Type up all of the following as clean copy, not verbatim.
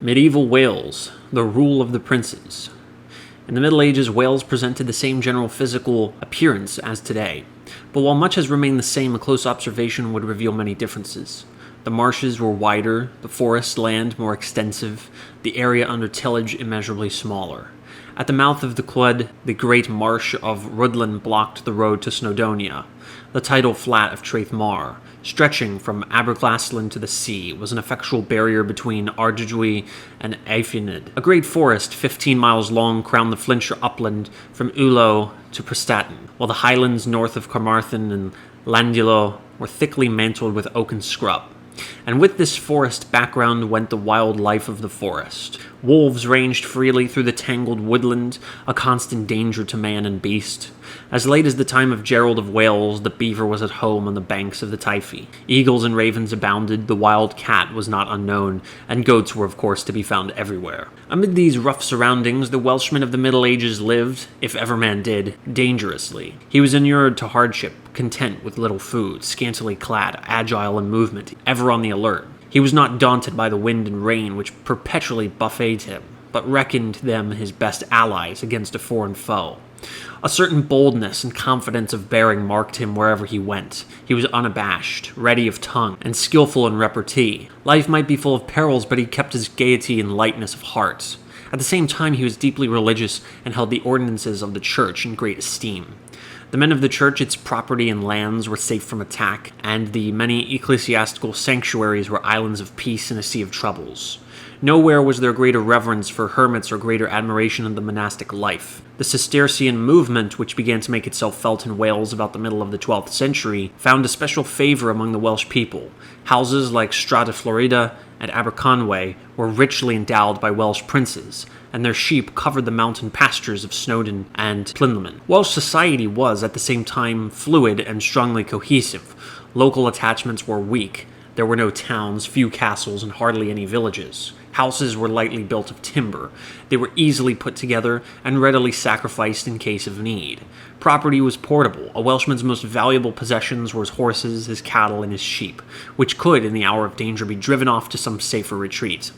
Medieval Wales, the rule of the princes. In the Middle Ages, Wales presented the same general physical appearance as today, but while much has remained the same, a close observation would reveal many differences. The marshes were wider, the forest land more extensive, the area under tillage immeasurably smaller. At the mouth of the Clwyd, the great marsh of Rhuddlan blocked the road to Snowdonia. The tidal flat of Traethmar, stretching from Aberglasslyn to the sea, was an effectual barrier between Ardudwy and Eiffinid. A great forest, 15 miles long, crowned the Flintshire upland from Ulo to Prestatyn, while the highlands north of Carmarthen and Llandeilo were thickly mantled with oak and scrub. And with this forest background went the wild life of the forest. Wolves ranged freely through the tangled woodland, a constant danger to man and beast. As late as the time of Gerald of Wales, the beaver was at home on the banks of the Typhy. Eagles and ravens abounded, the wild cat was not unknown, and goats were of course to be found everywhere. Amid these rough surroundings, the Welshman of the Middle Ages lived, if ever man did, dangerously. He was inured to hardship, content with little food, scantily clad, agile in movement, ever on the alert. He was not daunted by the wind and rain which perpetually buffeted him, but reckoned them his best allies against a foreign foe. A certain boldness and confidence of bearing marked him wherever he went. He was unabashed, ready of tongue, and skillful in repartee. Life might be full of perils, but he kept his gaiety and lightness of heart. At the same time, he was deeply religious and held the ordinances of the church in great esteem. The men of the church, its property and lands, were safe from attack, and the many ecclesiastical sanctuaries were islands of peace in a sea of troubles. Nowhere was there greater reverence for hermits or greater admiration of the monastic life. The Sistersian Movement, which began to make itself felt in Wales about the middle of the 12th century, found a special favor among the Welsh people. Houses like Strata Florida and Aberconwy were richly endowed by Welsh princes, and their sheep covered the mountain pastures of Snowdon and Plinlimmon. Welsh society was, at the same time, fluid and strongly cohesive. Local attachments were weak. There were no towns, few castles, and hardly any villages. Houses were lightly built of timber. They were easily put together and readily sacrificed in case of need. Property was portable. A Welshman's most valuable possessions were his horses, his cattle, and his sheep, which could, in the hour of danger, be driven off to some safer retreat.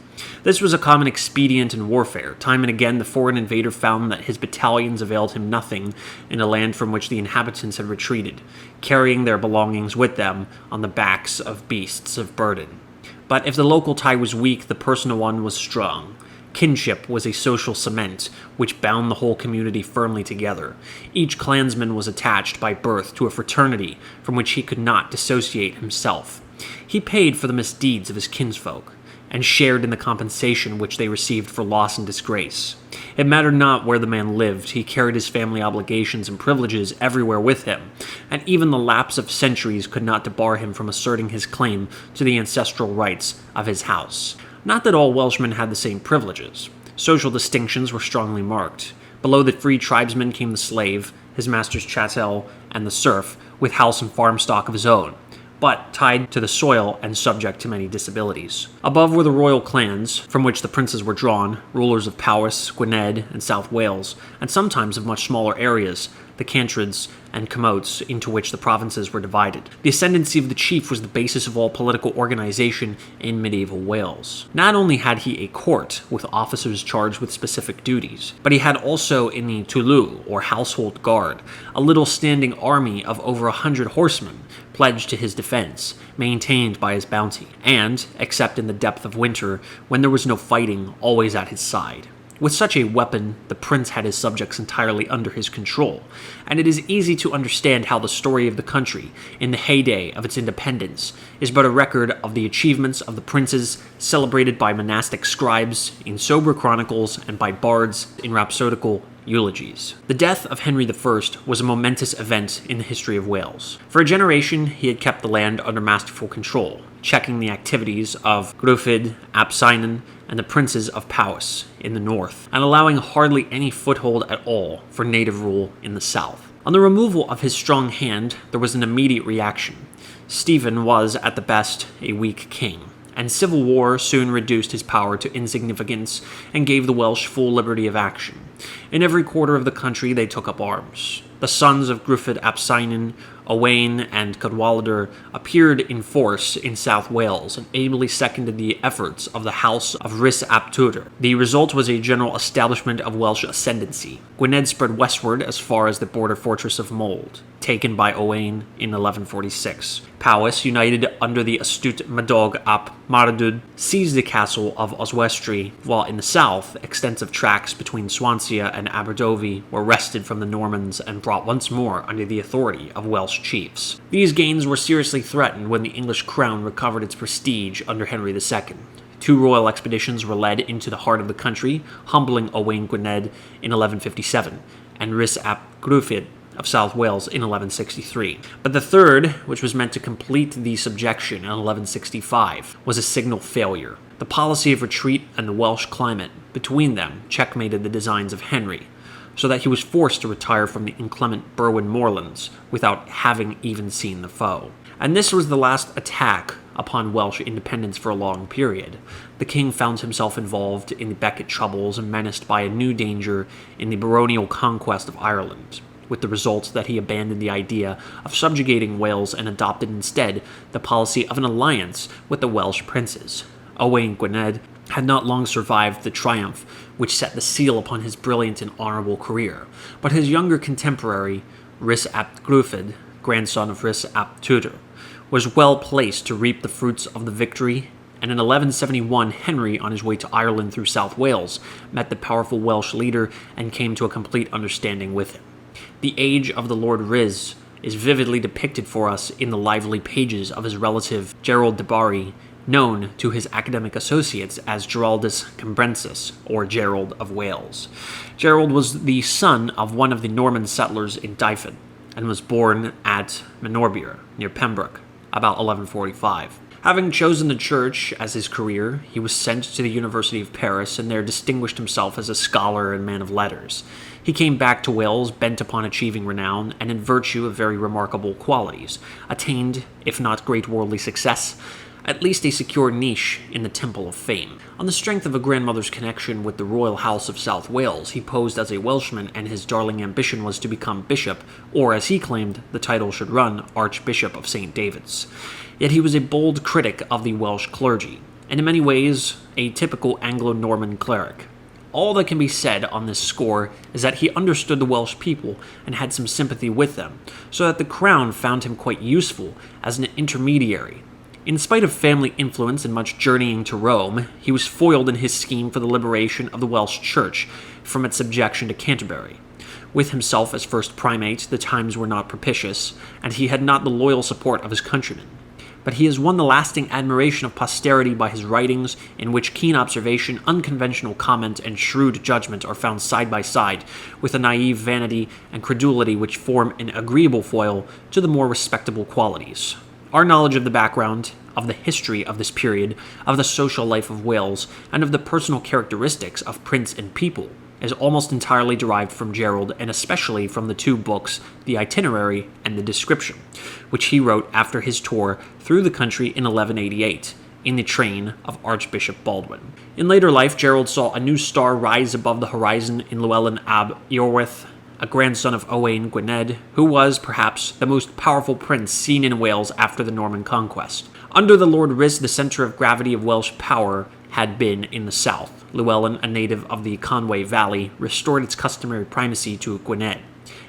This was a common expedient in warfare. Time and again, the foreign invader found that his battalions availed him nothing in a land from which the inhabitants had retreated, carrying their belongings with them on the backs of beasts of burden. But if the local tie was weak, the personal one was strong. Kinship was a social cement which bound the whole community firmly together. Each clansman was attached by birth to a fraternity from which he could not dissociate himself. He paid for the misdeeds of his kinsfolk, and shared in the compensation which they received for loss and disgrace. It mattered not where the man lived, he carried his family obligations and privileges everywhere with him, and even the lapse of centuries could not debar him from asserting his claim to the ancestral rights of his house. Not that all Welshmen had the same privileges. Social distinctions were strongly marked. Below the free tribesman came the slave, his master's chattel, and the serf, with house and farm stock of his own, but tied to the soil and subject to many disabilities. Above were the royal clans, from which the princes were drawn, rulers of Powys, Gwynedd, and South Wales, and sometimes of much smaller areas, the cantreds and comotes, into which the provinces were divided. The ascendancy of the chief was the basis of all political organization in medieval Wales. Not only had he a court, with officers charged with specific duties, but he had also in the Tulu, or household guard, a little standing army of over 100 horsemen, pledged to his defense, maintained by his bounty, and, except in the depth of winter, when there was no fighting, always at his side. With such a weapon, the prince had his subjects entirely under his control, and it is easy to understand how the story of the country, in the heyday of its independence, is but a record of the achievements of the princes, celebrated by monastic scribes in sober chronicles and by bards in rhapsodical eulogies. The death of Henry I was a momentous event in the history of Wales. For a generation, he had kept the land under masterful control, checking the activities of Gruffydd, ap Cynan, and the princes of Powys in the north, and allowing hardly any foothold at all for native rule in the south. On the removal of his strong hand, there was an immediate reaction. Stephen was, at the best, a weak king, and civil war soon reduced his power to insignificance and gave the Welsh full liberty of action. In every quarter of the country they took up arms. The sons of Gruffydd ap Cynan, Owain, and Cadwaladr appeared in force in South Wales and ably seconded the efforts of the House of Rhys ap Tudur. The result was a general establishment of Welsh ascendancy. Gwynedd spread westward as far as the border fortress of Mold, taken by Owain in 1146. Powys, united under the astute Madog ap Maredudd, seized the castle of Oswestry, while in the south, extensive tracts between Swansea and Aberdofi were wrested from the Normans and brought once more under the authority of Welsh chiefs. These gains were seriously threatened when the English crown recovered its prestige under Henry II. 2 royal expeditions were led into the heart of the country, humbling Owain Gwynedd in 1157, and Rhys ap Gruffydd of South Wales in 1163. But the third, which was meant to complete the subjection in 1165, was a signal failure. The policy of retreat and the Welsh climate between them checkmated the designs of Henry, so that he was forced to retire from the inclement Berwyn moorlands without having even seen the foe. And this was the last attack upon Welsh independence for a long period. The king found himself involved in the Becket troubles and menaced by a new danger in the baronial conquest of Ireland, with the result that he abandoned the idea of subjugating Wales and adopted instead the policy of an alliance with the Welsh princes. Owain Gwynedd had not long survived the triumph which set the seal upon his brilliant and honorable career, but his younger contemporary, Rhys ap Gruffydd, grandson of Rhys ap Tudur, was well placed to reap the fruits of the victory, and in 1171 Henry, on his way to Ireland through South Wales, met the powerful Welsh leader and came to a complete understanding with him. The age of the Lord Rhys is vividly depicted for us in the lively pages of his relative Gerald de Barry, known to his academic associates as Geraldus Cambrensis, or Gerald of Wales. Gerald was the son of one of the Norman settlers in Dyfed, and was born at Menorbier, near Pembroke, about 1145. Having chosen the church as his career, he was sent to the University of Paris, and there distinguished himself as a scholar and man of letters. He came back to Wales bent upon achieving renown, and in virtue of very remarkable qualities, attained, if not great worldly success, at least a secure niche in the Temple of Fame. On the strength of a grandmother's connection with the royal house of South Wales, he posed as a Welshman, and his darling ambition was to become bishop, or as he claimed the title should run, Archbishop of St. David's. Yet he was a bold critic of the Welsh clergy, and in many ways a typical Anglo-Norman cleric. All that can be said on this score is that he understood the Welsh people and had some sympathy with them, so that the crown found him quite useful as an intermediary. In spite of family influence and much journeying to Rome, he was foiled in his scheme for the liberation of the Welsh Church from its subjection to Canterbury. With himself as first primate, the times were not propitious, and he had not the loyal support of his countrymen. But he has won the lasting admiration of posterity by his writings, in which keen observation, unconventional comment, and shrewd judgment are found side by side, with a naive vanity and credulity which form an agreeable foil to the more respectable qualities. Our knowledge of the background, of the history of this period, of the social life of Wales, and of the personal characteristics of prince and people is almost entirely derived from Gerald, and especially from the 2 books, The Itinerary and The Description, which he wrote after his tour through the country in 1188, in the train of Archbishop Baldwin. In later life, Gerald saw a new star rise above the horizon in Llewellyn ab Iorwerth, a grandson of Owain Gwynedd, who was, perhaps, the most powerful prince seen in Wales after the Norman conquest. Under the Lord Rhys, the centre of gravity of Welsh power had been in the south. Llewellyn, a native of the Conway Valley, restored its customary primacy to Gwynedd,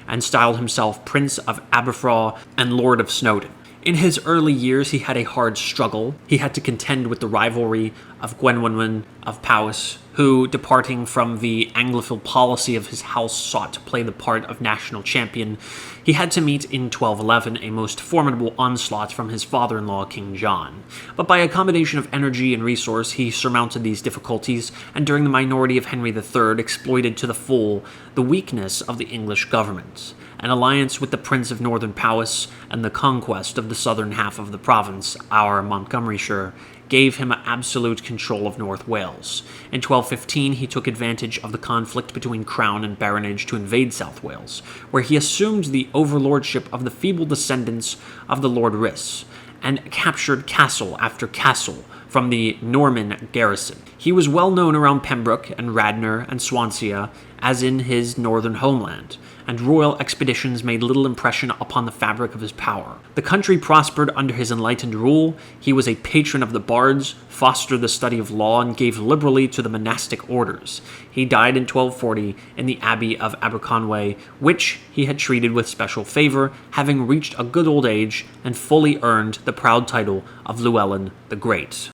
and styled himself Prince of Aberfraw and Lord of Snowdon. In his early years, he had a hard struggle. He had to contend with the rivalry of Gwenwyn of Powys, who, departing from the Anglophile policy of his house, sought to play the part of national champion. He had to meet in 1211 a most formidable onslaught from his father-in-law, King John. But by a combination of energy and resource, he surmounted these difficulties, and during the minority of Henry III, exploited to the full the weakness of the English government. An alliance with the Prince of Northern Powys and the conquest of the southern half of the province, our Montgomeryshire, gave him absolute control of North Wales. In 1215, he took advantage of the conflict between Crown and Baronage to invade South Wales, where he assumed the overlordship of the feeble descendants of the Lord Rhys, and captured castle after castle from the Norman garrison. He was well known around Pembroke and Radnor and Swansea as in his northern homeland, and royal expeditions made little impression upon the fabric of his power. The country prospered under his enlightened rule. He was a patron of the bards, fostered the study of law, and gave liberally to the monastic orders. He died in 1240 in the Abbey of Aberconway, which he had treated with special favor, having reached a good old age and fully earned the proud title of Llewellyn the Great.